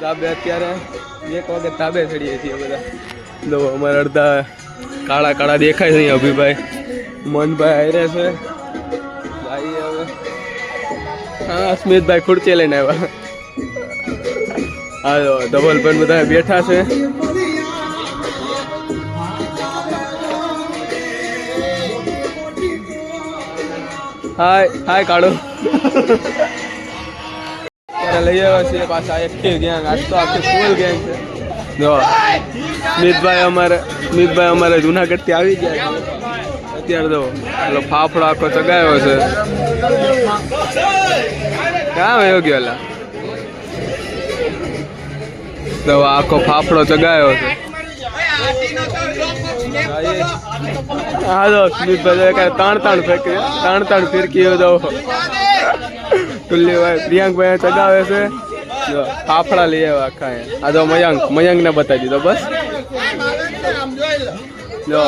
ધાબે અત્યારે 1 વાગે ધાબે ચડીએ છીએ બધા. જો અમારા અડધા કાળા કાળા દેખાય છે અહીંયા. અભિભાઈ મનભાઈ હારે છે. ભાઈ હવે હા સ્મિતભાઈ ખુરચી લઈને આવ્યા. હા ડબલ પણ બધા બેઠા છે. હાય હાય કાળો લઈ આવ્યા છીએ પાછા આખી ગેંગ. આજ તો આખી ફૂલ ગેંગ છે. જો સ્મિતભાઈ અમારે જુનાગઢથી આવી ગયા છે. અત્યારે તો પેલો ફાફડો આખો ચગાયો છે. ક્યાં વયો ગયો એલા? તો આખો ફાફડો ચગાયો છે. હા તો સ્મિતભાઈ ત્રણ ફેંકી ત્રણ ફિરકી દો. તુલ્યભાઈ પ્રિયાંકભાઈ ચગાવે છે. જો ફાફડા લઈ આવ્યા આખા. આ તો મયંક ને બતાવી દીધો બસ. જો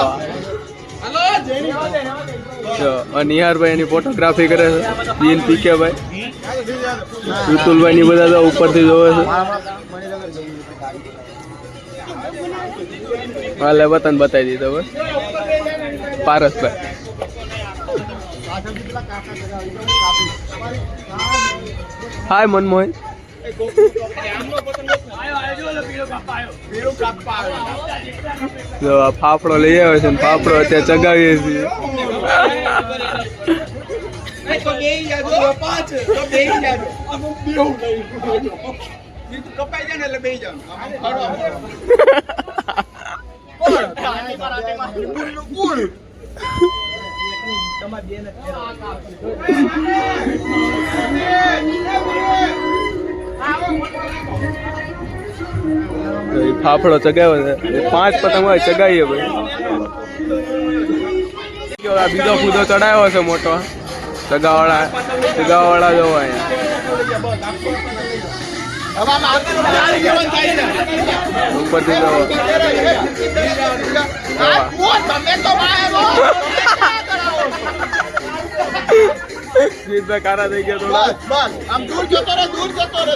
નિહારભાઈ એની ફોટોગ્રાફી કરે છે. જીન પીકેભાઈ વિપુલભાઈ ની બધા તો ઉપરથી જોવે છે. હાલે બતાવી દીધો બસ. પારસભાઈ હાય મનમોહન. જો આ ફાફડો લઈ આવ્યો છે ને ફાફડો અત્યારે ચગાવીએ છીએ. ફાફડો ચગાવ્યો છે. 5 પતંગ હોય ચગાવીએ ભાઈ. બીજો કૂદો ચડાવ્યો છે મોટો. ચગાવાળા જોવો અહીંયા ઉપરથી જોવો. સ્મિતભાઈ કારા થઈ ગયા થોડા. આમ દૂર જતો રહે દૂર જતા રહે.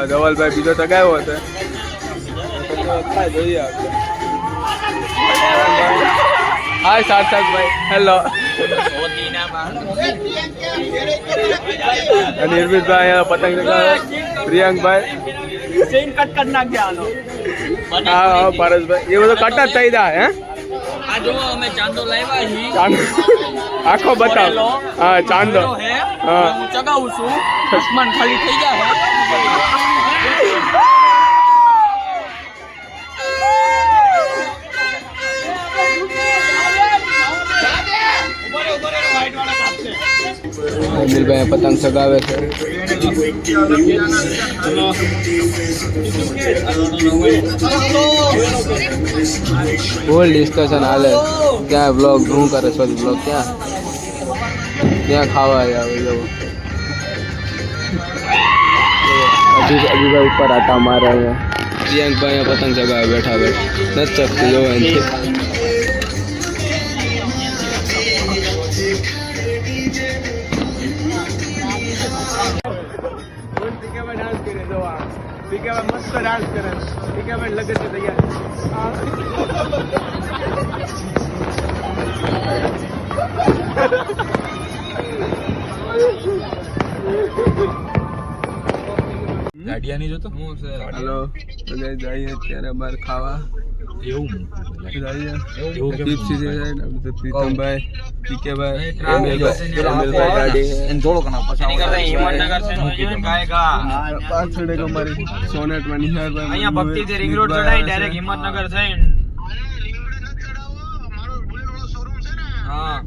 ધવલભાઈ બીજો ચગાવ્યો હતો. જોઈએ હાય સાર્થકભાઈ હેલો. અને નિર્મિતભાઈ પતંગ ચગાવે. પ્રિયાંકભાઈ હા પારસભાઈ એ બધો કટ જ થઈ જાય. આખો બતાવો. હા ચાંદો હા ચગાવું છું. ખાલી થઈ જાય. અનિલભાઈ પતંગ ચગાવે છે. ફૂલ ડિસ્કશન હાલે. ક્યાં બ્લોગ શું કરે છે? બ્લોગ ક્યાં ખાવા આવે જવું. અભિભાઈ ઉપર હતા મારે અહીંયા. પ્રિયાંકભાઈ પતંગ ચગાવે બેઠા નથી શકતી જોવાની. મસ્ત ડાન્સ કરે. લગન છે તૈયાર. ગાડિયા નહીં જોતો. હેલો જઈએ અત્યારે બહાર ખાવા. પ્રીતમભાઈ પીકેભાઈ પાછળ અમારી સોનેટ માં નિહારભાઈ ભક્તિ રિંગ રોડ ચડાઈ ડાયરેક્ટ હિંમતનગર થઈને. હા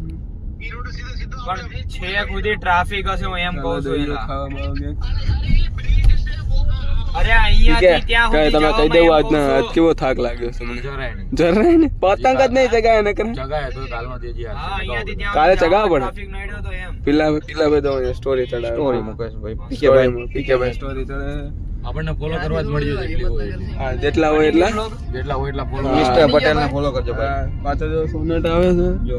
પણ છેક સુધી ટ્રાફિક હશે હું એમ કહું છું. અરે અહીંયા ત્યાં હું તમે કહી દેવું આજ કેવો થાક લાગ્યો છે મને. જરાય ને પતંગ જ નહીં ચગાય ને કરે. ચગાય તો કાલમાં દેજી હા અહીંયાથી ત્યાં કાલે ચગાવ પડે. ટ્રાફિક નડ્યો તો એમ. પેલા ભાઈ તો સ્ટોરી ચડાવે. સ્ટોરી મુકેશ ભાઈ પીકેભાઈ સ્ટોરી ચડાવે. આપણને ફોલો કરવા જ મળી જશે એટલી હોય. હા જેટલા હોય એટલા ફોલો. મિસ્ટર પટેલ ને ફોલો કરજો ભાઈ. પાછળ જો સોનેટ આવે છે જો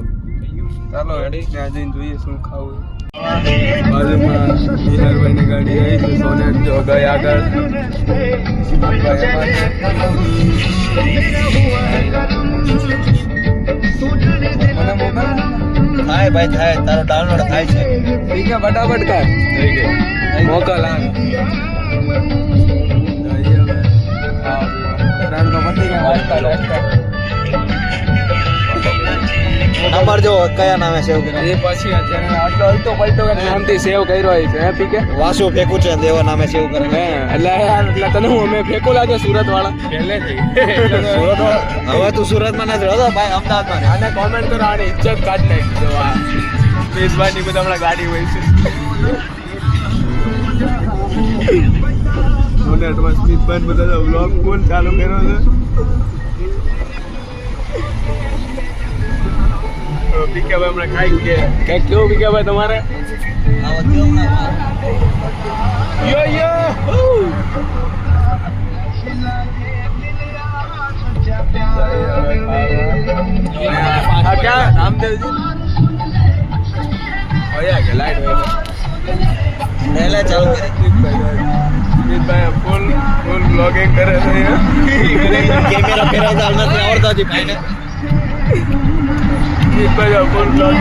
ચાલો રેડી. ત્યાં જઈને જોઈએ શું ખાવું. બાજુમાં નિહારભાઈ ની ગાડી આવી છે. સોનેટ જો ગઈ આગળ. થાય ભાઈ થાય, તારો ડાઉનલોડ થાય છે. ઠીક છે ફટાફટ કર. થઈ ગઈ. મોકલ આ નંબર જો કયા નામે સેવ કર્યો? એ પછી અત્યારે આટલો અલટો પલટો નામથી સેવ કર્યો હોય છે. હે પીકે વાસુ ફેંકું છે દેવા નામે સેવ કરે. હે એટલે યાર એટલે તને હું અમે ફેંકો લાગે સુરત વાળા પહેલેથી. સુરત હવે તું સુરતમાં નથી રહેતો ભાઈ, અમદાવાદમાં રહે. આને કોમેન્ટ કરો, આની ઇજ્જત કાઢ નાખી દો. આ મેજબાની બધા હમણાં ગાડી હોય છે. સોનેટમાં સ્મિતભાઈ બધા વ્લોગ ફૂલ ચાલુ કર્યો છે. પીકેભાઈ હમણાં ખાઈ કે કંઈક કેવું પીકેભાઈ તમારે? આવો કેવું ના યો યો આ ક્યાં રામદેવજી હોય કે લાઈટ હોય પહેલા ચાલુ કરી. સ્મિતભાઈ ફૂલ બ્લોગિંગ કરે છે. કેમેરા ફેરવતા નથી આવડતા હજી ભાઈને. સ્મિતભાઈ ફૂલ બ્લોગ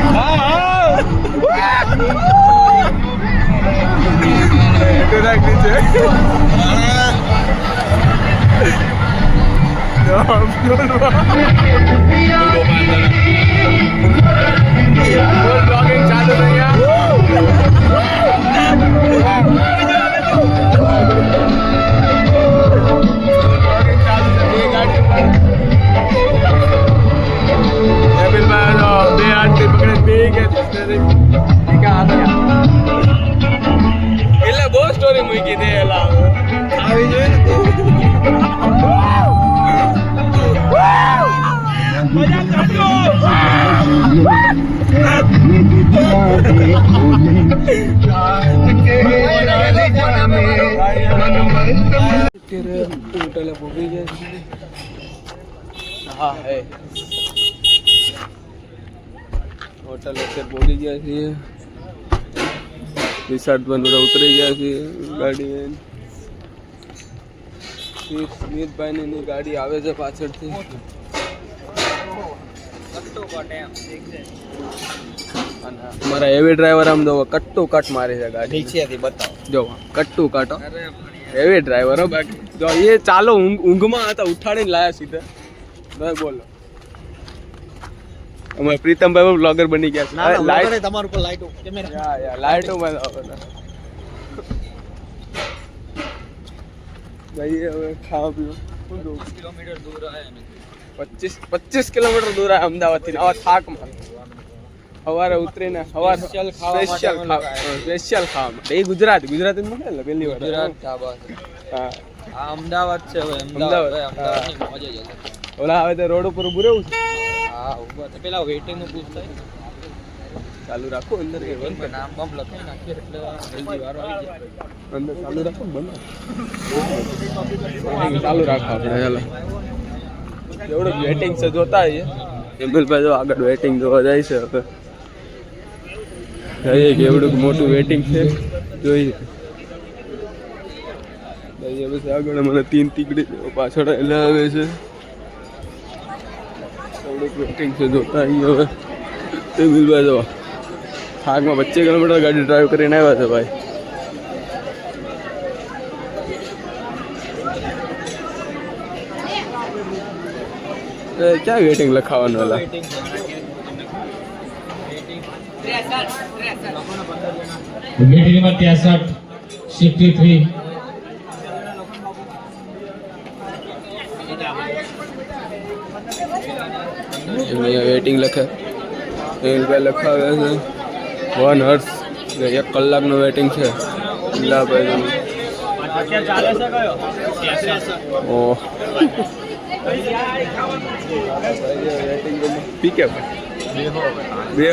એટલું રાખ નીચે. બ્લોગિંગ ચાલુ થઈ એટલે બહુ સ્ટોરી મૂકી દે. આવી જોઈએ ને હા હે હોટલ અત્યારે પહોંચી ગયા છીએ. રિસાર્ટ પણ બધા ઉતરી ગયા છીએ. ગાડી સ્મિતભાઈની ગાડી આવે છે પાછળથી. મારા હેવી ડ્રાઈવર આમ જો કટ્ટુ કટ મારે છે ગાડી નીચેથી બતાવો. જો કટ્ટુ કાટો હેવી ડ્રાઈવર હો. બાકી જો એ ચાલો ઊંઘમાં હતા ઉઠાડીને લાયા સીધા. ભાઈ બોલો અમારે પ્રીતમભાઈ બ્લોગર બની ગયા છે. લાઈટ તમારું પર લાઈટ કેમેરા લાઈટો માં ભાઈ હવે ખાવા પીવા 25 કિલોમીટર દૂર આવે અમદાવાદ થી. આવા થાકમાં સવારે ઉતરીને સવાર સ્પેશિયલ ખાવા. એ ગુજરાતી મળે ને પહેલી વાર. હા અમદાવાદ છે હવે. અમદાવાદ ઓલા હવે તો રોડ ઉપર ઉભું રહેવું છે. હા ઉભા તો પેલા વેટિંગ નું પૂછ થાય. ચાલુ રાખો અંદર નામ બમ લખાઈ નાખીએ એટલે જલ્દી વારો આવી જાય. અંદર ચાલુ રાખો બંધ ચાલુ રાખો આપણે. ચાલો એવડું વેટિંગ છે જોતા આવીએ. એમલભાઈ જો આગળ વેટિંગ જોવા જાય છે. હવે જઈએ કે એવડું મોટું વેટિંગ છે જોઈએ. પછી આગળ મને 3 ટીકડી પાછળ આવે છે. એવડું વેટિંગ છે જોતા આવીએ. હવે એમલભાઈ જો થાકમાં 25 કિલોમીટર ગાડી ડ્રાઈવ કરીને આવ્યા છે ભાઈ. ક્યાં વેટિંગ લખાવાનું ହେଲା? વેટિંગ નંબર 63 63 વેટિંગ લખે લખાવે છે 1 hours 1 કલાકનું વેટિંગ છે. ઓહ પીકે બે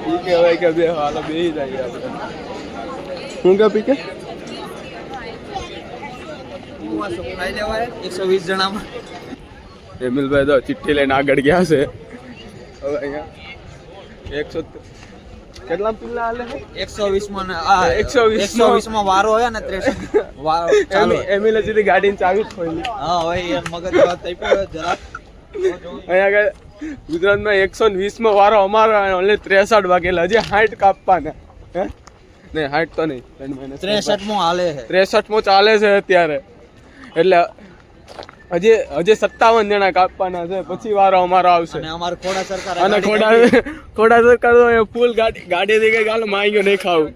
પીકે ભાઈ કે બે હાલો બે જાય આપણે. શું કે પીકે ખાઈ લેવાય 120 જણામાં. એમિલભાઈ તો ચિઠ્ઠી લઈને આગળ ગયા છે. હવે અહીંયા 100 કેટલા પિલ્લા હાલે છે? 120 માં 120 માં વારો હોય ને 63 વારો ચાલુ. એમિલે સીધી ગાડીની ચાવી જ ખોલી. હા હવે યાર મગજ વાત થઈ પડ્યો જરા. અહીંયા આગળ ગુજરાતમાં 120 વારો અમારો ઓનલી 63 વાગેલા હજી 60 કાપવાના. હે નહીં 60 તો નહીં 63 માં હાલે છે. 63 ચાલે છે અત્યારે. એટલે હજી 57 જણા કાપવાના છે, પછી વારો અમારો આવશે. અને અમાર ખોડા સરકાર અને ખોડા સરકાર તો ફૂલ ગાડી થી કઈ ગાલો માંગ્યો નહીં ખાવું.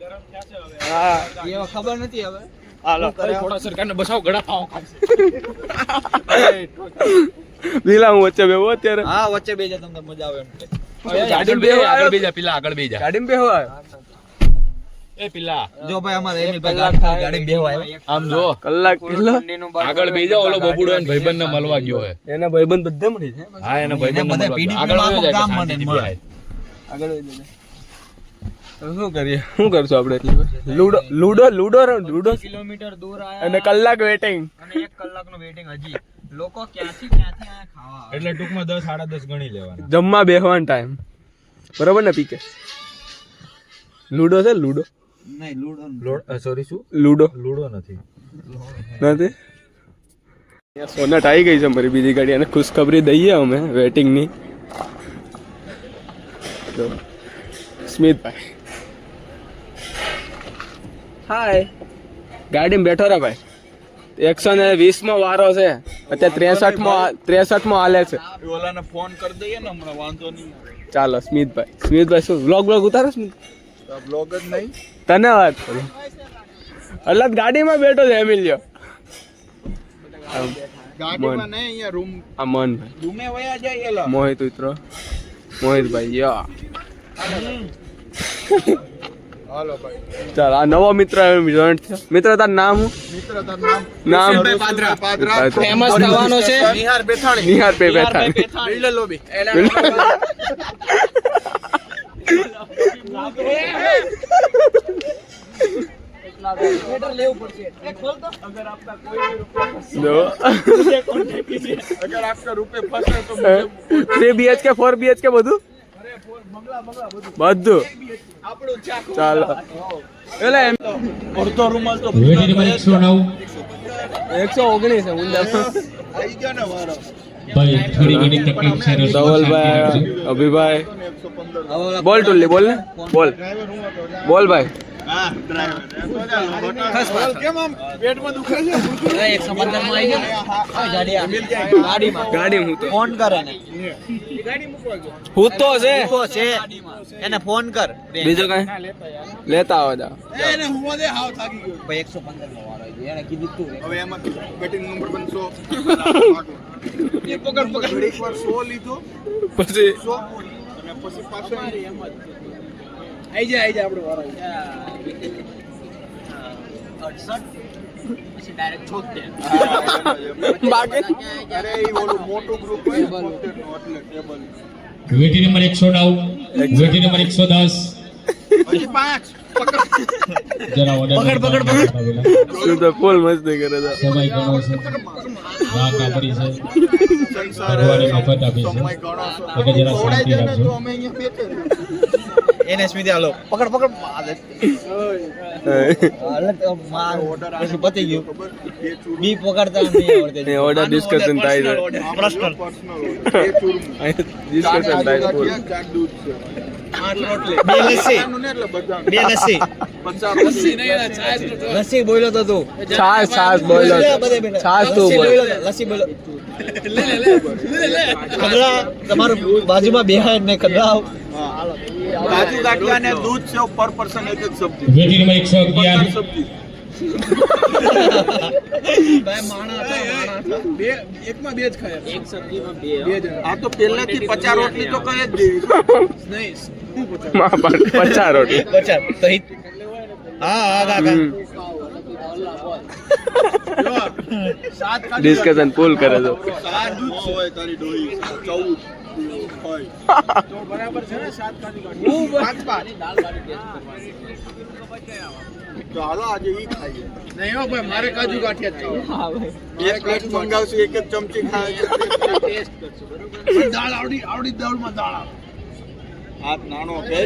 હા એ ખબર નથી હવે. હાલો થોડા સરકારને બસાવ ગળા પાવ લીલા હું વચ્ચે બેહો અત્યારે. હા વચ્ચે બેજા તમને મજા આવે એમ. ગાડી બે આગળ બેજા પેલા આગળ બેજા ગાડીમાં બેહો એ પેલા જો ભાઈ અમારે એમિલભાઈ ગાડી બેહવા આવ્યા. આમ જો કલાક કેટલો આગળ બેજા ઓલો બબુડો એને ભાઈબંધ ને મળવા ગયો હે. એના ભાઈબંધ બધે મળી છે. હા એને ભાઈબંધ બધા આગળ PDP આગળ માં વયો જાય કામ તો મને શાંતિથી મળે. બેહાય. આગળ વધી જાય. હવે શું કરીએ? શું કરશું આપણે એટલી વાર? લૂડો કિલોમીટર દૂર અને કલાક વેટિંગ. અને 1 કલાકનું વેટિંગ હજી. લોકો ક્યાંથી આયા ખાવા. એટલે ટૂંકમાં 10 10:30 ગણી લેવાના. જમવા બેહવાનો ટાઈમ બરોબર ને પીકે? લૂડો છે લૂડો નહીં લૂડો સોરી શું લૂડો લૂડો નથી. નથી. સોનટ આવી ગઈ છે મારી બીજી ગાડી, અને ખુશખબરી દઈએ અમે વેટિંગની. તો સ્મિતભાઈ હાય, ગાડીમાં બેઠો રે ભાઈ. 120 વારો છે અત્યારે. 63 હાલે છે. ઓલાને ફોન કરી દઈએ ને હમણાં વાંધો નહીં. ચાલો સ્મિતભાઈ શું વ્લોગ ઉતારો? સ્મિત બ્લોગ જ નહીં. તને વાત કરું અલગ ગાડીમાં બેઠો છે એમિલિયો. ગાડીમાં નહીં અહીંયા રૂમ આ મનભાઈ રૂમે વયા જાય એલા. મોહિત ઉતરો. મોહિતભાઈ યા હાલો ભાઈ. ચાલ આ નવો મિત્ર જોઈન્ટ થયો. મિત્ર તારું નામ શું? મિત્ર તારું નામ પાદરા. ફેમસ થવાનો છે નિહાર બેઠાણી. નિહાર પે બેઠા. Builder lobby. अगर आपका रुपए फंसे तो 3 BHK 4 BHK બધું ચાલો. એટલે અડધો રૂમાલ તો વેટી નંબર 109 119 છે ઊંડા. આવી ગયો ને વારો. ભાઈ થોડી ઘણી તકલીફ છે. ધવલભાઈ, અભિભાઈ બોલ ટુલ્લી બોલ ને બોલ ભાઈ. હા ડ્રાઈવર કેમ આમ પેટમાં દુખે છે? 115 માં આવી ગયો ને ગાડી હું તો ફોન કરે ને. હું તો છે એને ફોન કર. બીજું કઈ લેતા આવો જા. એને હું દે હાવ થાકી ગયો. ભાઈ 115 નો વારો આવ્યો. એને કીધું તું હવે એમાં બેટિંગ નંબર બનશો. એ પકડ એકવાર 100 લીધો પછી 100 અને પછી પાછો આઈ જાય આપણો વારો. 68 પછી ડાયરેક્ટ 76 બાકી અરે એ ઓલું મોટું ગ્રુપ હોય ને 72 નો એટલે ટેબલ. વેટી નંબર 109 વેટી નંબર 110 પછી 5 જરા ઓર્ડર પકડ શું તો ફૂલ મસ્તી કરે છે. સમય ઘણો છે. રાત આપણી છે. સંસાર ભગવાને મફત આપી છે. સમય ઘણો છે. એટલે જરા શાંતિ રાખજો. તો અમે અહીંયા બેઠે એને સ્મિતિ હાલો પકડ હાલત માર ઓર્ડર પછી પતી ગયું. બી પકડતા નહીં આવડે. એ ઓર્ડર ડિસ્કશન થાય છે. પર્સનલ ડિસ્કશન થાય છે full. લસ્સી બોલ્યો તો તું. છાસ બોલો છાસ તું બોલ. લસ્સી બોલો. કદરા તમારું બાજુમાં બેહાય ને કદરા કાજુ કાટકા ને દૂધ સેવ પર પર્સન એક જ સબ્જી. વેટી નંબર 111 સબ્જી ભાઈ માણા બે એકમાં બે જ ખાય. એક સબ્જીમાં બે આ તો પહેલેથી 50 રોટલી તો કહે જ દેવી નહીં. માં પણ 50 રોટી 50 તો હા કાકા ડિસ્કશન ફૂલ કરે છે. હોય તારી ડોહી 14 હોય તો બરાબર છે ને 7 કાઢી કાઢી. 5 દાલ કાઢી દે. તો હાલો આજે ઈ ખાઈએ. નહીં હો ભાઈ, મારે કાજુ ગાંઠિયા જ ખાવા. એક પ્લેટ મંગાવશું, એક જ ચમચી ખાય ટેસ્ટ કરશું, બરોબર? દાળ આવડી દાળમાં દાળ આવે. હાથ નાનો કે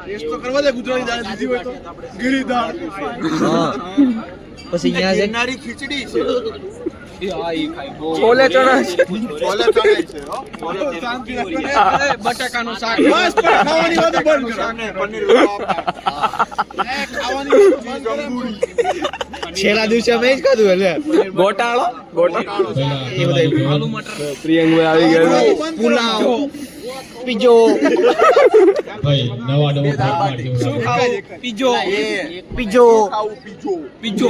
ટેસ્ટ તો કરવા દે. ગુજરાતી દાળ દીધી હોય તો ગીરી દાળ પછી અહીંયા છે નારી ખીચડી છે. છોલે ચણા છે. છોલે ચણા છે હો. શાંતિ રાખો. બટાકાનું શાક બસ પણ ખાવાની વાત બંધ કરો. પનીર ખાવાની છેલ્લા દિવસે અમે જ ખાધું એટલે ગોટાળો એ બધા પ્રિયંકભાઈ આવી ગયા છે. પુલાવ પીજો ભાઈ નવા નવો ફેરફાર જેવું લાગે. પીજો પીજો ખાવું પીજો. પીજો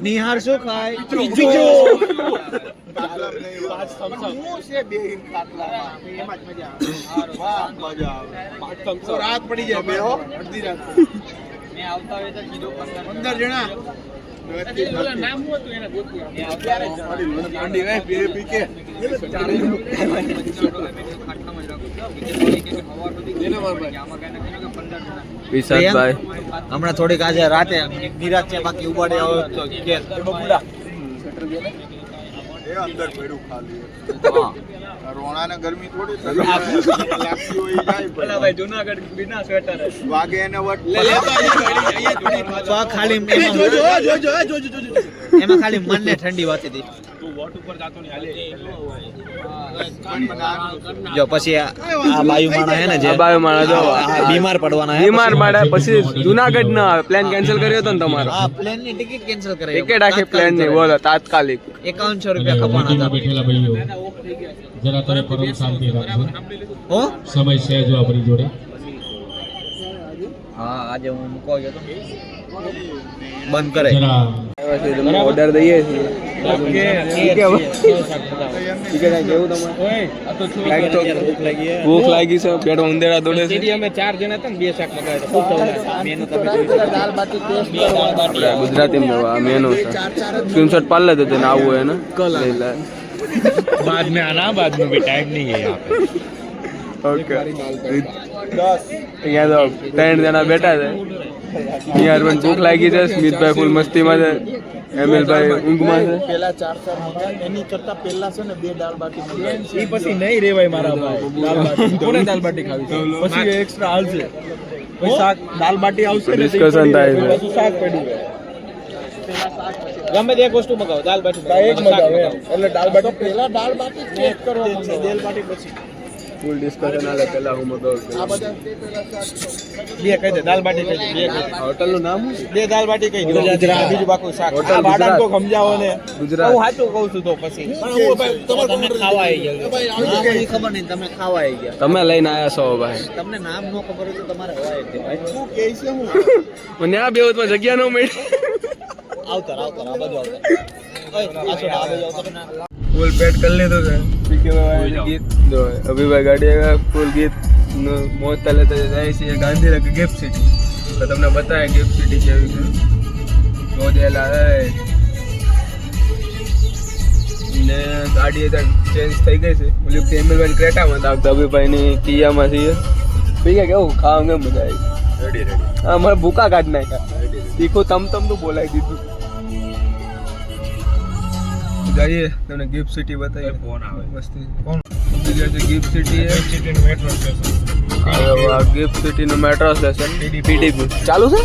નિહાર શું ખાય પીજો રાત પડી જાય બે હો. અડધી રાત 15 જણા વિશાલભાઈ હમણાં થોડીક આજે રાતે નિરાત છે બાકી ઉબાડે આવે તો ઘેર. એ અંદર ભેડું ખાલી રોણાને ગરમી થોડી લાગતી હોય જાય ભાઈ. જુનાગઢ બિના સ્વેટર વાગે એને વટ તો આ ખાલી એમાં ખાલી મનને ઠંડી વાતી હતી જો પછી આ બાયુ માણા હે ને જે આ બાયુ માણા જો આ બીમાર પડવાના હે બીમાર પડે પછી જુનાગઢ ના પ્લાન કેન્સલ કર્યો હતો ને તમારો આ પ્લેન ની ટિકિટ કેન્સલ કરાવી ટિકિટ આખી પ્લાન ની બોલો તાત્કાલિક 5100 રૂપિયા કપાણા વેટીમાં હતા બેઠેલા ભાઈઓ જરા તમે પરમ શાંતિ રાખજો. હો સમય છે જો આપણી જોડે. હા આજે હું મૂકવા ગયો તો બંધ કરે જરા ઓર્ડર દઈએ છીએ ભૂખ લાગી છે પેટ ઉંદેડા દોડે છે ગુજરાતી મેનુ છે સ્ક્રીનશॉट પાડ લેते थे ना आવું है ना ले ले बाद में आना बाद में भी टाइम नहीं है यहाँ पे. ओके અહીંયા તો 3 જણા બેઠા છે યાર પણ ભૂખ લાગી છે સ્મિતભાઈ ફૂલ મસ્તીમાં છે એમએલભાઈ ઊંઘમાં છે પેલા 4 એની કરતા પેલા છે ને 2 દાળ બાટી મંગાવી. એ પછી નહીં રેવાય મારા ભાઈ. દાલ બાટી કોને દાલ બાટી ખાવી છે? પછી એક્સ્ટ્રા હાલશે. પછી શાક દાલ બાટી આવશે ને ડિસ્કશન થાય છે પછી શાક પડ્યું રહે. ગમે તે એક વસ્તુ મગાવો દાલ બાટી એક મગાવો એટલે દાલ બાટી પેલા દાળ બાટી ટેસ્ટ કરવા માંગો. દાલ બાટી પછી ફૂલ ડિસ્કશન આલે પેલા હું મગાવું આ બધા તે પેલા શાક બે કહી દે દાલ બાટી કહી દે બે કહી દે. હોટલ નું નામ શું બે દાલ બાટી કહી દો બીજું બાકું શાક હોટલ આ બાળક ગુજરાત. તો સમજાવો ને ગુજરાત. હું સાચું કહું છું તો પછી તમે ખાવા આવી ગયા નામ હજી ખબર નહીં તમે ખાવા આવી ગયા તમે લઈને આયા છો ભાઈ તમને નામ નો ખબર હોય તો તમારે હોય જ ભાઈ શું કહે છે હું મને આ બેવતમાં જગ્યા ન મળી આવતર આ બાજુ આવતર ઓય આ છોડા આ બાજુ આવતર ના ફૂલ પેટ કરી લીધું છે પીકે ભાઈ ગીત જો અભિભાઈ ગાડી આવ્યા ફૂલ ગીત મોજ લેતા જાય છે ગાંધીનગર ગિફ્ટ સિટી તો તમને બતાવે ગિફ્ટ સિટી કેવી છે જોડેલા હે ને ગાડી અત્યારે ચેન્જ થઈ ગઈ છે ઓલી ફેમિલી ક્રેટામાં આવતા અભિભાઈની કિયામાં છીએ પીકે કેવું ખાવા કેમ મજા આવી હા મારે ભૂકા કાઢ નાખ્યા તીખું તમ નું બોલાવી દીધું જઈએ તમને ગિફ્ટ સિટી બતાવીએ ફોન આવે. મસ્તી કોણ ગિફ્ટ સિટી હે સિટીનું મેટ્રો સ્ટેશન આ ગિફ્ટ સિટી નું મેટ્રો સ્ટેશન પીડીપી ચાલુ છે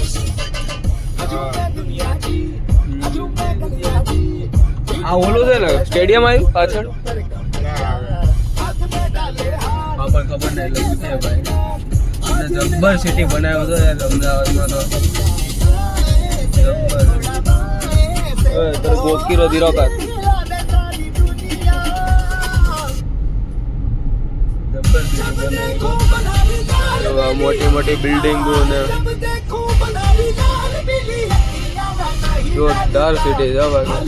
આ ઓલું છે ને સ્ટેડિયમ આવ્યું પાછળ હા પણ ખબર નહીં લખ્યું છે ભાઈ અને જબ્બર સિટી બનાવ્યો હતો યાર અમદાવાદમાં તો જબ્બર તારે ગોકીરો ધીરો કાક જબ્બર સિટી બનાવી મોટી મોટી બિલ્ડિંગો ને જોરદાર સિટી છે ભાઈ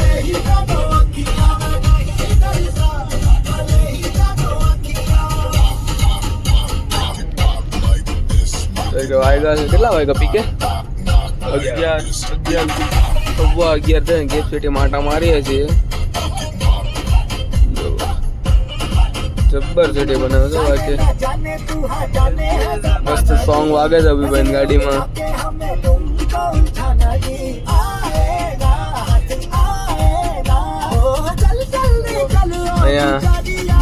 વાગ્યા છે કેટલા વાગ્યા પીકે 11:11 થાય ગેપ સિટી માટા મારીએ છીએ જબ્બર સિટી બનાવે છે બાકી મસ્ત સોંગ વાગે છે અભિભાઈ ગાડીમાં. અહીંયા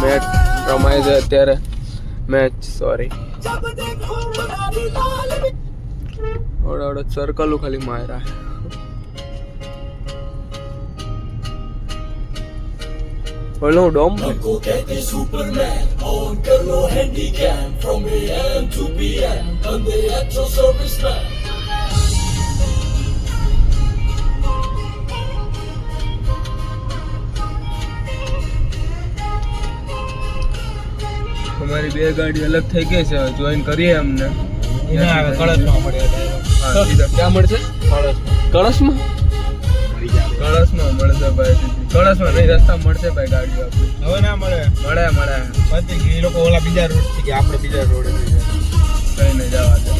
મેચ રમાય છે અત્યારે. મેચ સોરી ઓડો સર્કલ ખાલી માર્યા. ઓલો ડોમ અમારી બે ગાડી અલગ થઈ ગઈ છે, જોઈન કરીએ અમને. કળશમાં મળ્યા હા, સીધા ક્યાં મળશે? કળશમાં. કળશમાં મળશે ભાઈ. કળશમાં નહીં, રસ્તા મળશે ભાઈ ગાડીઓ આપણી. હવે ના મળે. મળે પછી એ લોકો ઓલા બીજા રોડ થી ગયા, આપણે બીજા રોડ કઈ નહીં જવા દે.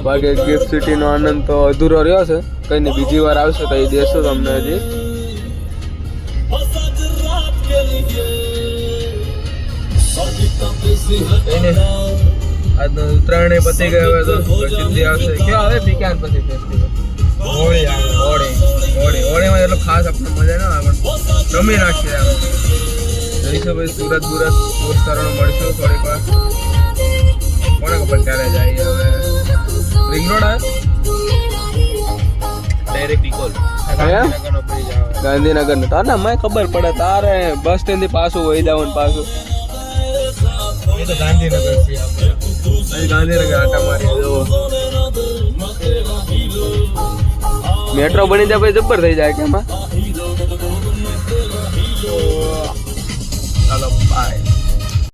બાકી ગિફ્ટ સિટી નો આનંદ તો અધૂરો રહ્યો છે. કઈ નહીં, બીજી વાર આવશે તો એ દેશું તમને હજી. આજનો ઉત્તરાયણ પતી ગયો હવે તો સિદ્ધિ આવશે. ક્યાં આવે બીકાન પછી ફેસ્ટિવલ? હોળી આવે. હોળીમાં એટલો ખાસ આપણે મજા ના આવે પણ રમી નાખીએ આમ. જઈશું ભાઈ સુરત દોસ્તારોને મળશું થોડીક વાર. કોને ખબર ક્યારે જાય હવે. રિંગ રોડ આવે ડાયરેક્ટ નિકોલ ગાંધીનગરનો બ્રિજ આવે. ગાંધીનગર નો તાર મને ખબર પડે. તારે બસ સ્ટેન્ડ થી પાછું વહી જવાનું પાછું. એ તો ગાંધીનગર છે આપણે. અહીં ગાંધીનગર આટા મારી જવો. મેટ્રો બની જાય પછી જબ્બર થઈ જાય કે એમાં.